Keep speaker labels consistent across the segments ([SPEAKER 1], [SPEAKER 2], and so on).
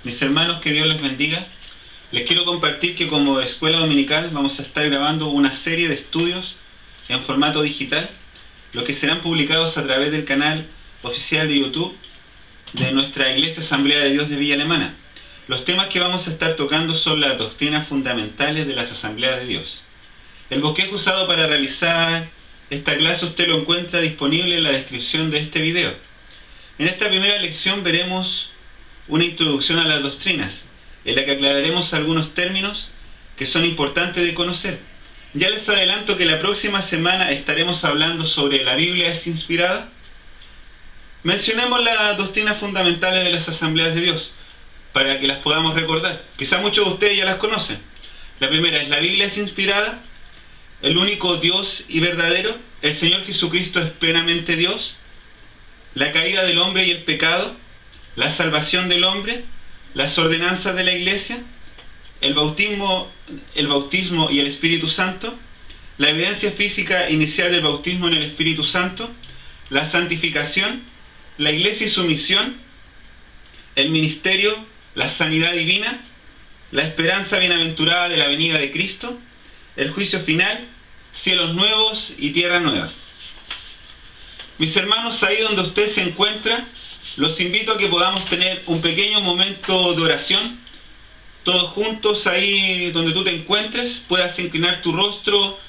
[SPEAKER 1] Mis hermanos, que Dios les bendiga. Les quiero compartir que como escuela dominical vamos a estar grabando una serie de estudios en formato digital, los que serán publicados a través del canal oficial de YouTube de nuestra Iglesia Asamblea de Dios de Villa Alemana. Los temas que vamos a estar tocando son las doctrinas fundamentales de las Asambleas de Dios. El bosquejo usado para realizar esta clase usted lo encuentra disponible en la descripción de este video. En esta primera lección veremos una introducción a las doctrinas, en la que aclararemos algunos términos que son importantes de conocer. Ya les adelanto que la próxima semana estaremos hablando sobre la Biblia es inspirada. Mencionemos las doctrinas fundamentales de las Asambleas de Dios, para que las podamos recordar. Quizá muchos de ustedes ya las conocen. La primera es: la Biblia es inspirada, el único Dios y verdadero, el Señor Jesucristo es plenamente Dios, la caída del hombre y el pecado, la salvación del hombre, las ordenanzas de la Iglesia, el bautismo y el Espíritu Santo, la evidencia física inicial del bautismo en el Espíritu Santo, la santificación, la Iglesia y su misión, el ministerio, la sanidad divina, la esperanza bienaventurada de la venida de Cristo, el juicio final, cielos nuevos y tierra nueva. Mis hermanos, ahí donde usted se encuentra, los invito a que podamos tener un pequeño momento de oración, todos juntos ahí donde tú te encuentres, puedas inclinar tu rostro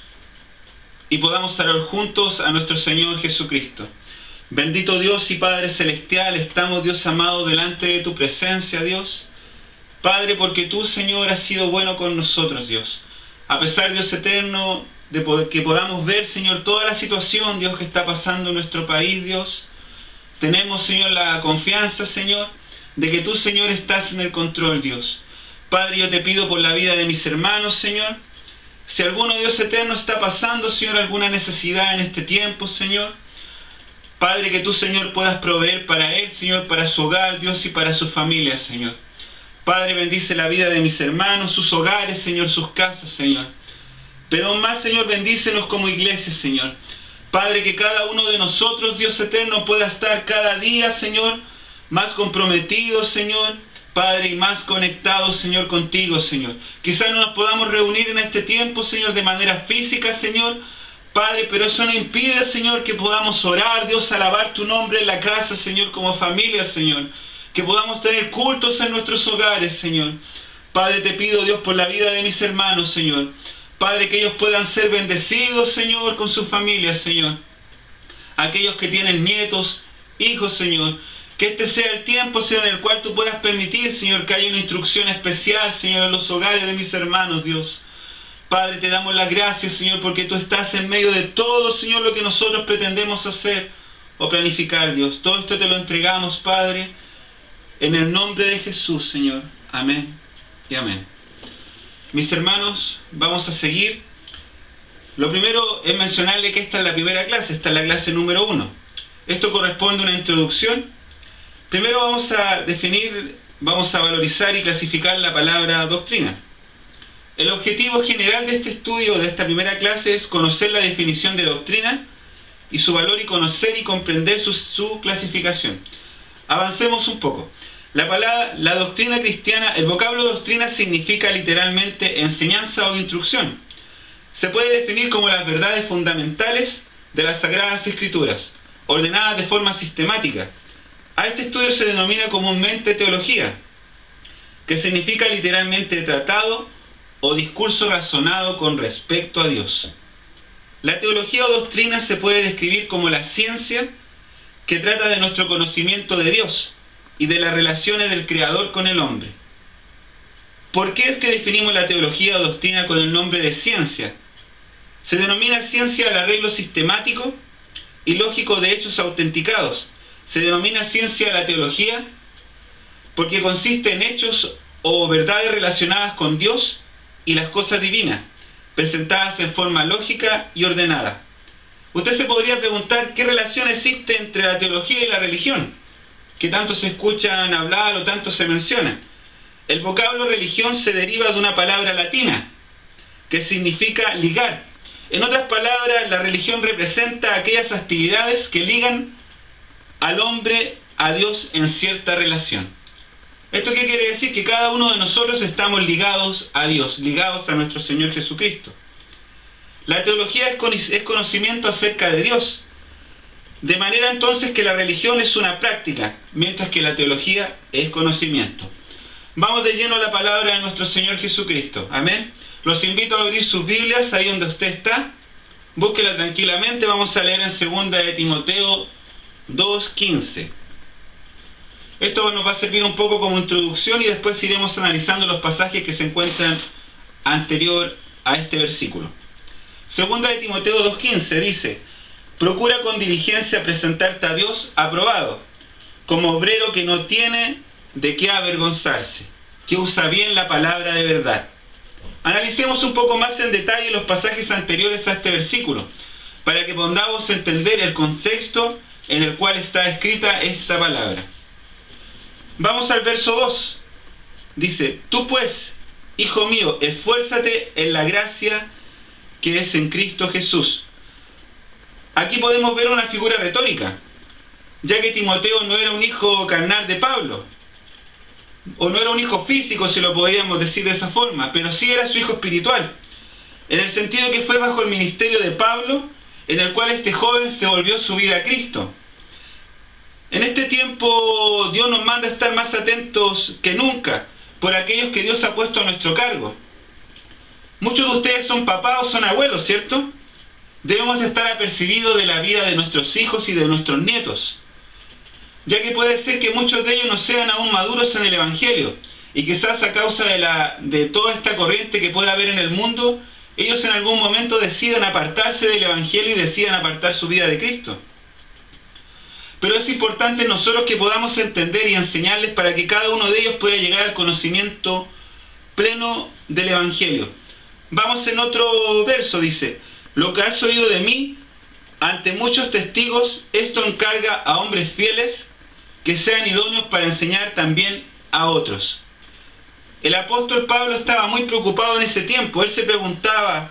[SPEAKER 1] y podamos orar juntos a nuestro Señor Jesucristo. Bendito Dios y Padre Celestial, estamos, Dios amado, delante de tu presencia, Dios. Padre, porque tú, Señor, has sido bueno con nosotros, Dios. A pesar, Dios eterno, de que podamos ver, Señor, toda la situación, Dios, que está pasando en nuestro país, Dios, tenemos, Señor, la confianza, Señor, de que tú, Señor, estás en el control, Dios. Padre, yo te pido por la vida de mis hermanos, Señor. Si alguno, Dios eterno, está pasando, Señor, alguna necesidad en este tiempo, Señor, Padre, que tú, Señor, puedas proveer para él, Señor, para su hogar, Dios, y para su familia, Señor. Padre, bendice la vida de mis hermanos, sus hogares, Señor, sus casas, Señor. Pero aún más, Señor, bendícenos como iglesia, Señor. Padre, que cada uno de nosotros, Dios eterno, pueda estar cada día, Señor, más comprometidos, Señor, Padre, y más conectados, Señor, contigo, Señor. Quizás no nos podamos reunir en este tiempo, Señor, de manera física, Señor, Padre, pero eso no impide, Señor, que podamos orar, Dios, alabar tu nombre en la casa, Señor, como familia, Señor. Que podamos tener cultos en nuestros hogares, Señor. Padre, te pido, Dios, por la vida de mis hermanos, Señor. Padre, que ellos puedan ser bendecidos, Señor, con sus familias, Señor. Aquellos que tienen nietos, hijos, Señor. Que este sea el tiempo, Señor, en el cual tú puedas permitir, Señor, que haya una instrucción especial, Señor, en los hogares de mis hermanos, Dios. Padre, te damos las gracias, Señor, porque tú estás en medio de todo, Señor, lo que nosotros pretendemos hacer o planificar, Dios. Todo esto te lo entregamos, Padre, en el nombre de Jesús, Señor. Amén y amén. Mis hermanos, vamos a seguir. Lo primero es mencionarle que esta es la primera clase, esta es la clase número 1. Esto corresponde a una introducción. Primero vamos a definir, vamos a valorizar y clasificar la palabra doctrina. El objetivo general de este estudio, de esta primera clase, es conocer la definición de doctrina y su valor, y conocer y comprender su clasificación. Avancemos un poco. La doctrina cristiana, el vocablo doctrina significa literalmente enseñanza o instrucción. Se puede definir como las verdades fundamentales de las Sagradas Escrituras, ordenadas de forma sistemática. A este estudio se denomina comúnmente teología, que significa literalmente tratado o discurso razonado con respecto a Dios. La teología o doctrina se puede describir como la ciencia que trata de nuestro conocimiento de Dios y de las relaciones del Creador con el hombre. ¿Por qué es que definimos la teología o doctrina con el nombre de ciencia? Se denomina ciencia al arreglo sistemático y lógico de hechos autenticados. Se denomina ciencia a la teología porque consiste en hechos o verdades relacionadas con Dios y las cosas divinas, presentadas en forma lógica y ordenada. Usted se podría preguntar qué relación existe entre la teología y la religión, que tanto se escuchan hablar o tanto se mencionan. El vocablo religión se deriva de una palabra latina, que significa ligar. En otras palabras, la religión representa aquellas actividades que ligan al hombre a Dios en cierta relación. ¿Esto qué quiere decir? Que cada uno de nosotros estamos ligados a Dios, ligados a nuestro Señor Jesucristo. La teología es conocimiento acerca de Dios. De manera entonces que la religión es una práctica, mientras que la teología es conocimiento. Vamos de lleno a la palabra de nuestro Señor Jesucristo. Amén. Los invito a abrir sus Biblias ahí donde usted está. Búsquela tranquilamente. Vamos a leer en 2 de Timoteo 2:15. Esto nos va a servir un poco como introducción y después iremos analizando los pasajes que se encuentran anterior a este versículo. 2 de Timoteo 2:15 dice: procura con diligencia presentarte a Dios aprobado, como obrero que no tiene de qué avergonzarse, que usa bien la palabra de verdad. Analicemos un poco más en detalle los pasajes anteriores a este versículo, para que podamos entender el contexto en el cual está escrita esta palabra. Vamos al verso 2. Dice: tú pues, hijo mío, esfuérzate en la gracia que es en Cristo Jesús. Aquí podemos ver una figura retórica, ya que Timoteo no era un hijo carnal de Pablo, o no era un hijo físico, si lo podríamos decir de esa forma, pero sí era su hijo espiritual, en el sentido que fue bajo el ministerio de Pablo, en el cual este joven se volvió su vida a Cristo. En este tiempo Dios nos manda a estar más atentos que nunca por aquellos que Dios ha puesto a nuestro cargo. Muchos de ustedes son papás o son abuelos, ¿cierto? Debemos estar apercibidos de la vida de nuestros hijos y de nuestros nietos, ya que puede ser que muchos de ellos no sean aún maduros en el Evangelio, y quizás a causa de toda esta corriente que puede haber en el mundo, ellos en algún momento decidan apartarse del Evangelio y decidan apartar su vida de Cristo. Pero es importante nosotros que podamos entender y enseñarles para que cada uno de ellos pueda llegar al conocimiento pleno del Evangelio. Vamos en otro verso, dice: lo que has oído de mí ante muchos testigos, esto encarga a hombres fieles que sean idóneos para enseñar también a otros. El apóstol Pablo estaba muy preocupado en ese tiempo. Él se preguntaba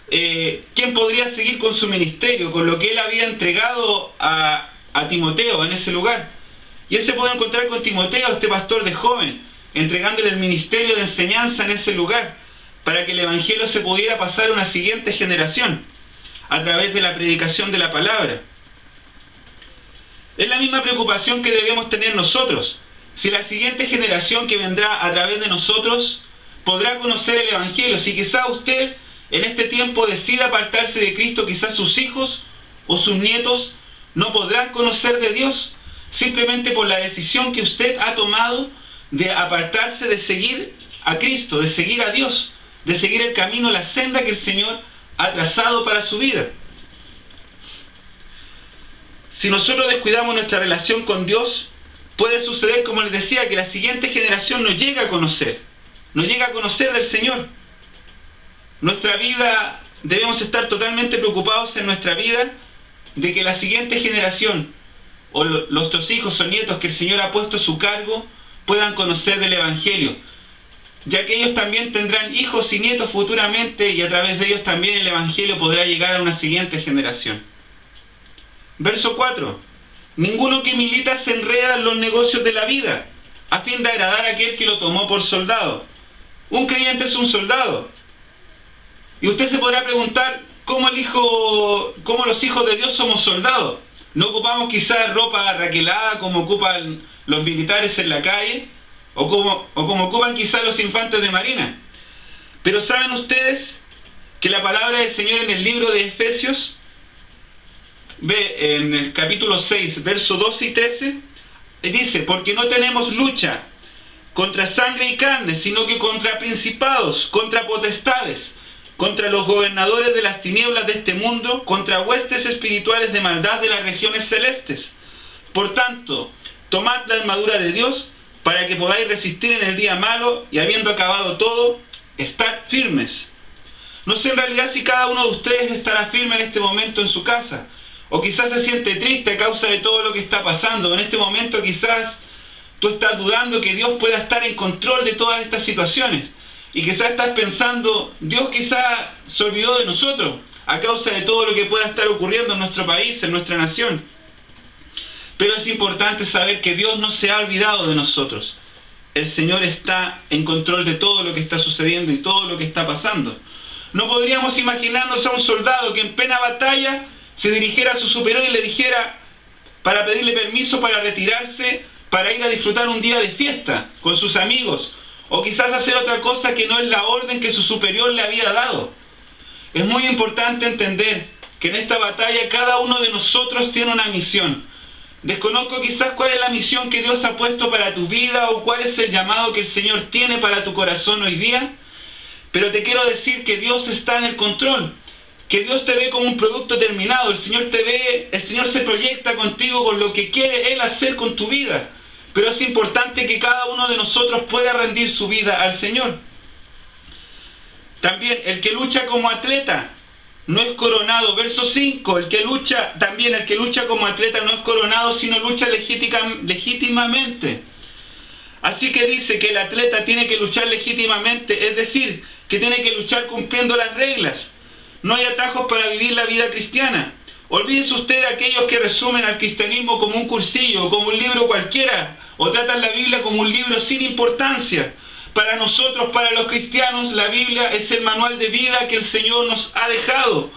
[SPEAKER 1] quién podría seguir con su ministerio, con lo que él había entregado a Timoteo en ese lugar. Y él se puede encontrar con Timoteo, este pastor de joven, entregándole el ministerio de enseñanza en ese lugar, para que el Evangelio se pudiera pasar a una siguiente generación, a través de la predicación de la palabra. Es la misma preocupación que debemos tener nosotros. Si la siguiente generación que vendrá a través de nosotros podrá conocer el Evangelio, si quizá usted en este tiempo decida apartarse de Cristo, quizás sus hijos o sus nietos no podrán conocer de Dios, simplemente por la decisión que usted ha tomado de apartarse, de seguir a Cristo, de seguir a Dios, de seguir el camino, la senda que el Señor ha trazado para su vida. Si nosotros descuidamos nuestra relación con Dios, puede suceder, como les decía, que la siguiente generación no llega a conocer del Señor. Nuestra vida, debemos estar totalmente preocupados en nuestra vida de que la siguiente generación, o nuestros hijos o nietos que el Señor ha puesto a su cargo, puedan conocer del Evangelio, ya que ellos también tendrán hijos y nietos futuramente, y a través de ellos también el Evangelio podrá llegar a una siguiente generación. Verso 4. Ninguno que milita se enreda en los negocios de la vida, a fin de agradar a aquel que lo tomó por soldado. Un creyente es un soldado. Y usted se podrá preguntar, ¿cómo los hijos de Dios somos soldados? ¿No ocupamos quizás ropa raquelada como ocupan los militares en la calle? ¿O como ocupan quizás los infantes de marina? Pero ¿saben ustedes que la palabra del Señor en el libro de Efesios, ve en el capítulo 6, versos 12 y 13, dice: porque no tenemos lucha contra sangre y carne, sino que contra principados, contra potestades, contra los gobernadores de las tinieblas de este mundo, contra huestes espirituales de maldad de las regiones celestes. Por tanto, tomad la armadura de Dios para que podáis resistir en el día malo, y habiendo acabado todo, estar firmes. No sé en realidad si cada uno de ustedes estará firme en este momento en su casa, o quizás se siente triste a causa de todo lo que está pasando. En este momento quizás tú estás dudando que Dios pueda estar en control de todas estas situaciones, y quizás estás pensando, Dios quizás se olvidó de nosotros a causa de todo lo que pueda estar ocurriendo en nuestro país, en nuestra nación. Pero es importante saber que Dios no se ha olvidado de nosotros. el Señor está en control de todo lo que está sucediendo y todo lo que está pasando. No podríamos imaginarnos a un soldado que en plena batalla se dirigiera a su superior y le dijera para pedirle permiso para retirarse, para ir a disfrutar un día de fiesta con sus amigos, o quizás hacer otra cosa que no es la orden que su superior le había dado. Es muy importante entender que en esta batalla cada uno de nosotros tiene una misión. Desconozco quizás cuál es la misión que Dios ha puesto para tu vida o cuál es el llamado que el Señor tiene para tu corazón hoy día, pero te quiero decir que Dios está en el control, que Dios te ve como un producto terminado. El Señor te ve, el Señor se proyecta contigo con lo que quiere Él hacer con tu vida, pero es importante que cada uno de nosotros pueda rendir su vida al Señor. También el que lucha como atleta no es coronado. Verso 5, el que lucha como atleta no es coronado, sino lucha legítimamente. Así que dice que el atleta tiene que luchar legítimamente, es decir, que tiene que luchar cumpliendo las reglas. No hay atajos para vivir la vida cristiana. Olvídense usted de aquellos que resumen al cristianismo como un cursillo, como un libro cualquiera, o tratan la Biblia como un libro sin importancia. Para nosotros, para los cristianos, la Biblia es el manual de vida que el Señor nos ha dejado.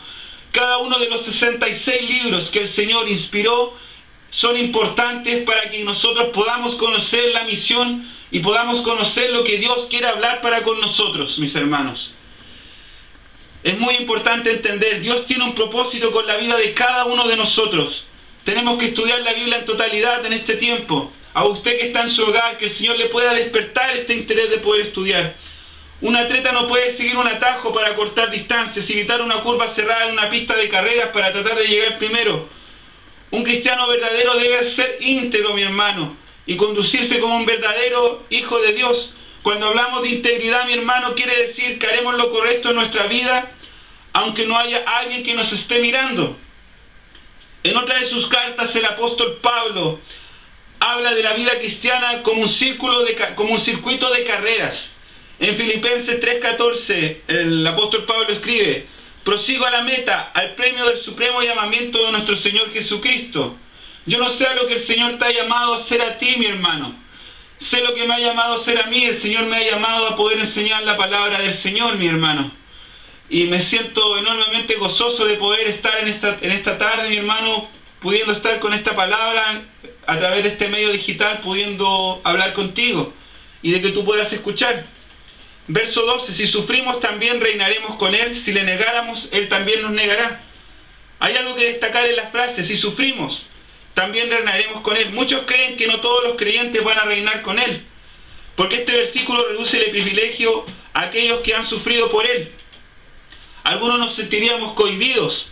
[SPEAKER 1] Cada uno de los 66 libros que el Señor inspiró son importantes para que nosotros podamos conocer la misión y podamos conocer lo que Dios quiere hablar para con nosotros, mis hermanos. Es muy importante entender, Dios tiene un propósito con la vida de cada uno de nosotros. Tenemos que estudiar la Biblia en totalidad en este tiempo. A usted que está en su hogar, que el Señor le pueda despertar este interés de poder estudiar. Un atleta no puede seguir un atajo para cortar distancias, evitar una curva cerrada en una pista de carreras para tratar de llegar primero. Un cristiano verdadero debe ser íntegro, mi hermano, y conducirse como un verdadero hijo de Dios. Cuando hablamos de integridad, mi hermano, quiere decir que haremos lo correcto en nuestra vida, aunque no haya alguien que nos esté mirando. En otra de sus cartas, el apóstol Pablo habla de la vida cristiana como un circuito de carreras. En Filipenses 3:14, el apóstol Pablo escribe: prosigo a la meta, al premio del supremo llamamiento de nuestro Señor Jesucristo. Yo no sé a lo que el Señor te ha llamado a hacer a ti, mi hermano. Sé lo que me ha llamado a hacer a mí. El Señor me ha llamado a poder enseñar la palabra del Señor, mi hermano. Y me siento enormemente gozoso de poder estar en esta tarde, mi hermano, pudiendo estar con esta palabra a través de este medio digital, pudiendo hablar contigo y de que tú puedas escuchar. Verso 12, si sufrimos también reinaremos con Él, si le negáramos, Él también nos negará. Hay algo que destacar en las frases: si sufrimos, también reinaremos con Él. Muchos creen que no todos los creyentes van a reinar con Él, porque este versículo reduce el privilegio a aquellos que han sufrido por Él. Algunos nos sentiríamos cohibidos,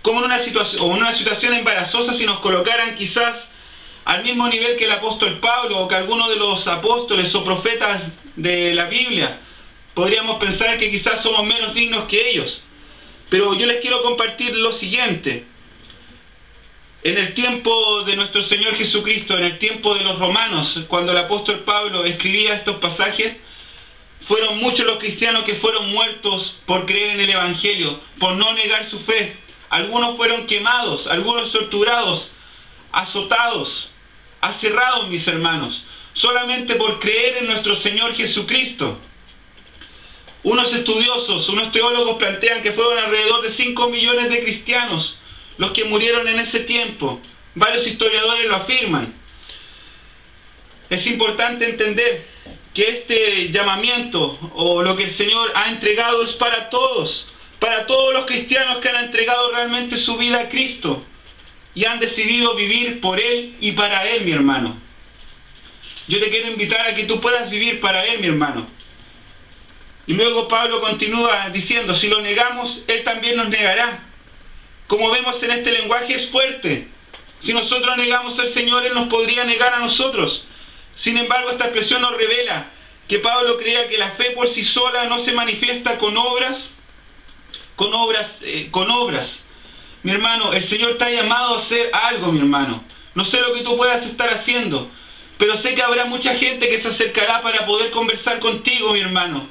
[SPEAKER 1] como en una situación embarazosa, si nos colocaran quizás al mismo nivel que el apóstol Pablo o que alguno de los apóstoles o profetas de la Biblia. Podríamos pensar que quizás somos menos dignos que ellos. Pero yo les quiero compartir lo siguiente. En el tiempo de nuestro Señor Jesucristo, en el tiempo de los romanos, cuando el apóstol Pablo escribía estos pasajes, fueron muchos los cristianos que fueron muertos por creer en el Evangelio, por no negar su fe. Algunos fueron quemados, algunos torturados, azotados, aserrados, mis hermanos, solamente por creer en nuestro Señor Jesucristo. Unos estudiosos, unos teólogos plantean que fueron alrededor de 5 millones de cristianos los que murieron en ese tiempo. Varios historiadores lo afirman. Es importante entender que este llamamiento o lo que el Señor ha entregado es para todos los cristianos que han entregado realmente su vida a Cristo y han decidido vivir por Él y para Él, mi hermano. Yo te quiero invitar a que tú puedas vivir para Él, mi hermano. Y luego Pablo continúa diciendo: si lo negamos, Él también nos negará. Como vemos en este lenguaje, es fuerte. Si nosotros negamos al Señor, Él nos podría negar a nosotros. Sin embargo, esta expresión nos revela que Pablo creía que la fe por sí sola no se manifiesta con obras. Mi hermano, el Señor te ha llamado a hacer algo, mi hermano. No sé lo que tú puedas estar haciendo, pero sé que habrá mucha gente que se acercará para poder conversar contigo, mi hermano.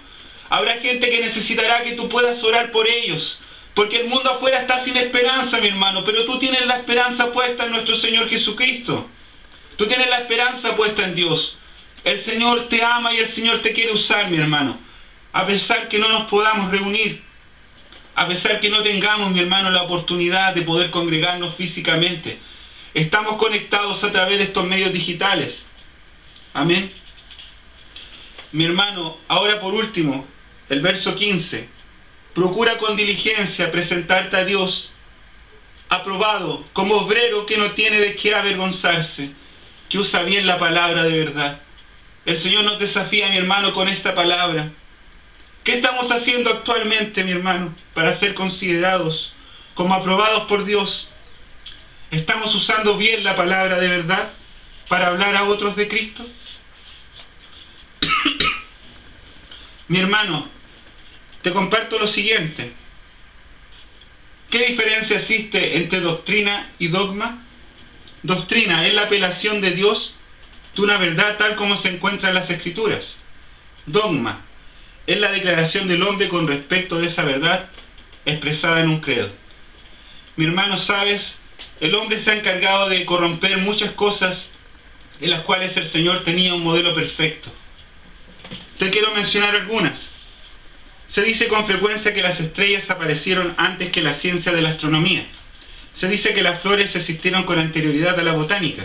[SPEAKER 1] Habrá gente que necesitará que tú puedas orar por ellos, porque el mundo afuera está sin esperanza, mi hermano, pero tú tienes la esperanza puesta en nuestro Señor Jesucristo. Tú tienes la esperanza puesta en Dios. El Señor te ama y el Señor te quiere usar, mi hermano. A pesar que no nos podamos reunir, a pesar que no tengamos, mi hermano, la oportunidad de poder congregarnos físicamente, estamos conectados a través de estos medios digitales. Amén. Mi hermano, ahora por último, el verso 15. Procura con diligencia presentarte a Dios aprobado, como obrero que no tiene de qué avergonzarse, que usa bien la palabra de verdad. El Señor nos desafía, mi hermano, con esta palabra. ¿Qué estamos haciendo actualmente, mi hermano, para ser considerados como aprobados por Dios? ¿Estamos usando bien la palabra de verdad para hablar a otros de Cristo? Mi hermano, te comparto lo siguiente. ¿Qué diferencia existe entre doctrina y dogma? Doctrina es la apelación de Dios de una verdad tal como se encuentra en las Escrituras. Dogma es la declaración del hombre con respecto de esa verdad expresada en un credo. Mi hermano, sabes, el hombre se ha encargado de corromper muchas cosas en las cuales el Señor tenía un modelo perfecto. Te quiero mencionar algunas. Se dice con frecuencia que las estrellas aparecieron antes que la ciencia de la astronomía. Se dice que las flores existieron con anterioridad a la botánica.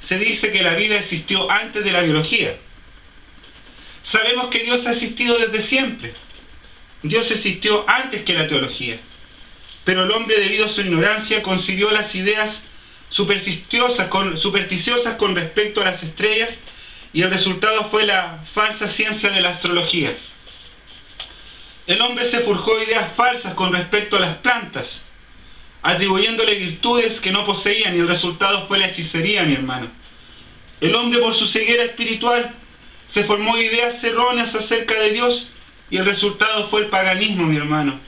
[SPEAKER 1] Se dice que la vida existió antes de la biología. Sabemos que Dios ha existido desde siempre. Dios existió antes que la teología. Pero el hombre, debido a su ignorancia, concibió las ideas supersticiosas con respecto a las estrellas, y el resultado fue la falsa ciencia de la astrología. El hombre se forjó ideas falsas con respecto a las plantas, atribuyéndole virtudes que no poseían, y el resultado fue la hechicería, mi hermano. El hombre, por su ceguera espiritual, se formó ideas erróneas acerca de Dios, y el resultado fue el paganismo, mi hermano.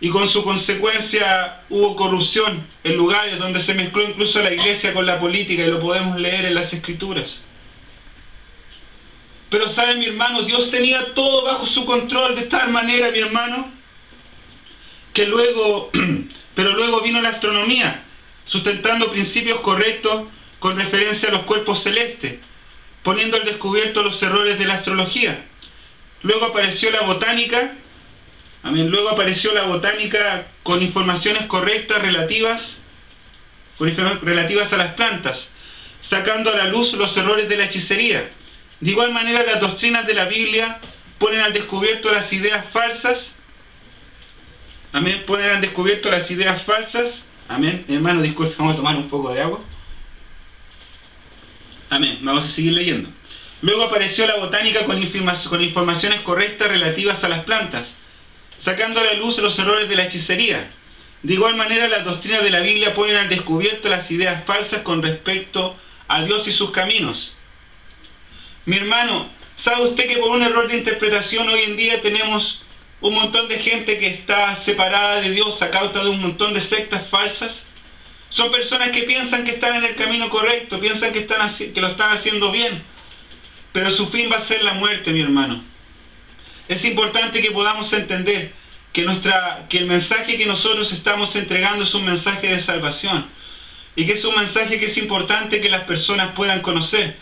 [SPEAKER 1] Y con su consecuencia hubo corrupción en lugares donde se mezcló incluso la iglesia con la política, y lo podemos leer en las Escrituras. Pero sabe, mi hermano, Dios tenía todo bajo su control de tal manera, mi hermano, que luego vino la astronomía, sustentando principios correctos con referencia a los cuerpos celestes, poniendo al descubierto los errores de la astrología. Luego apareció la botánica, amén, luego apareció la botánica con informaciones correctas relativas a las plantas, sacando a la luz los errores de la hechicería. De igual manera, las doctrinas de la Biblia ponen al descubierto las ideas falsas. Amén. Ponen al descubierto las ideas falsas. Amén. Hermano, disculpe, vamos a tomar un poco de agua. Amén. Vamos a seguir leyendo. Luego apareció la botánica con informaciones correctas relativas a las plantas, sacando a la luz los errores de la hechicería. De igual manera, las doctrinas de la Biblia ponen al descubierto las ideas falsas con respecto a Dios y sus caminos. Mi hermano, ¿sabe usted que por un error de interpretación hoy en día tenemos un montón de gente que está separada de Dios a causa de un montón de sectas falsas? Son personas que piensan que están en el camino correcto, piensan que lo están haciendo bien, pero su fin va a ser la muerte, mi hermano. Es importante que podamos entender que el mensaje que nosotros estamos entregando es un mensaje de salvación, y que es un mensaje que es importante que las personas puedan conocer.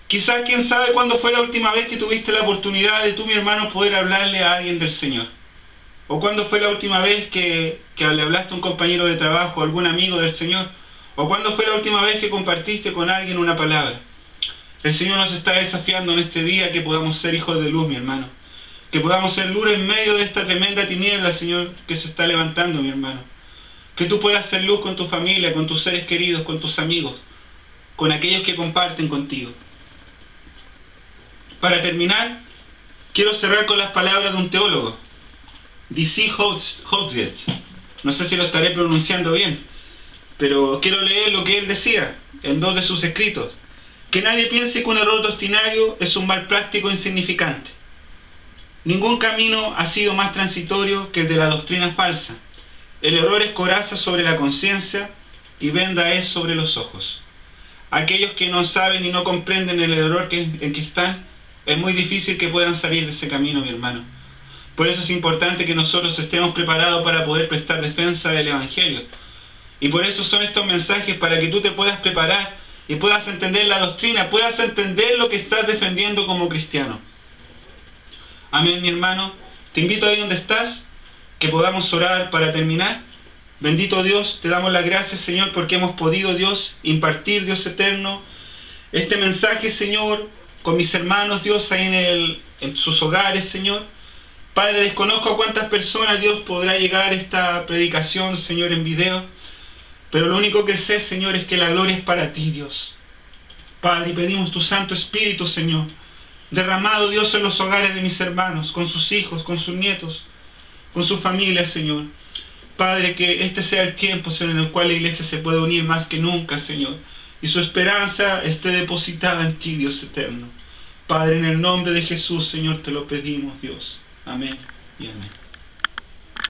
[SPEAKER 1] Quizás, quién sabe cuándo fue la última vez que tuviste la oportunidad de tú, mi hermano, poder hablarle a alguien del Señor. O cuándo fue la última vez que le hablaste a un compañero de trabajo, a algún amigo del Señor. O cuándo fue la última vez que compartiste con alguien una palabra. El Señor nos está desafiando en este día que podamos ser hijos de luz, mi hermano. Que podamos ser luz en medio de esta tremenda tiniebla, Señor, que se está levantando, mi hermano. Que tú puedas ser luz con tu familia, con tus seres queridos, con tus amigos, con aquellos que comparten contigo. Para terminar, quiero cerrar con las palabras de un teólogo, D.C. Hodzic. No sé si lo estaré pronunciando bien, pero quiero leer lo que él decía en 2 de sus escritos. Que nadie piense que un error doctrinario es un mal práctico insignificante. Ningún camino ha sido más transitorio que el de la doctrina falsa. El error es coraza sobre la conciencia y venda es sobre los ojos. Aquellos que no saben y no comprenden el error en que están, es muy difícil que puedan salir de ese camino, mi hermano. Por eso es importante que nosotros estemos preparados para poder prestar defensa del Evangelio. Y por eso son estos mensajes, para que tú te puedas preparar y puedas entender la doctrina, puedas entender lo que estás defendiendo como cristiano. Amén, mi hermano. Te invito ahí donde estás, que podamos orar para terminar. Bendito Dios, te damos las gracias, Señor, porque hemos podido, Dios, impartir, Dios eterno, este mensaje, Señor, con mis hermanos, Dios, ahí en sus hogares, Señor. Padre, desconozco a cuántas personas, Dios, podrá llegar esta predicación, Señor, en video, pero lo único que sé, Señor, es que la gloria es para ti, Dios. Padre, y pedimos tu Santo Espíritu, Señor, derramado, Dios, en los hogares de mis hermanos, con sus hijos, con sus nietos, con sus familias, Señor. Padre, que este sea el tiempo, Señor, en el cual la iglesia se puede unir más que nunca, Señor, y su esperanza esté depositada en ti, Dios eterno. Padre, en el nombre de Jesús, Señor, te lo pedimos, Dios. Amén y amén.